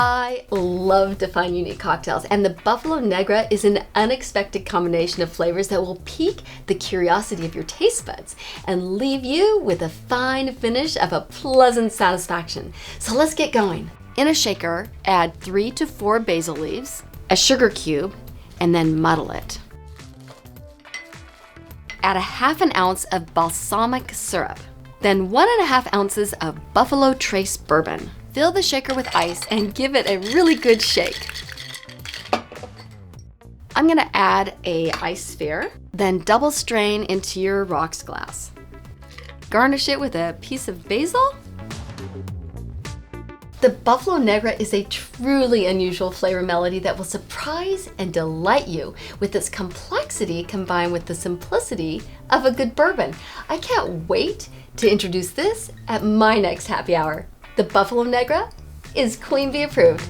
I love to find unique cocktails, and the Buffalo Negra is an unexpected combination of flavors that will pique the curiosity of your taste buds and leave you with a fine finish of a pleasant satisfaction. So let's get going. In a shaker, add 3 to 4 basil leaves, a sugar cube, and then muddle it. Add a ½ ounce of balsamic syrup, then 1½ ounces of Buffalo Trace bourbon. Fill the shaker with ice and give it a really good shake. I'm gonna add a ice sphere, then double strain into your rocks glass. Garnish it with a piece of basil. The Buffalo Negra is a truly unusual flavor melody that will surprise and delight you with its complexity combined with the simplicity of a good bourbon. I can't wait to introduce this at my next happy hour. The Buffalo Negra is Queen Bee approved.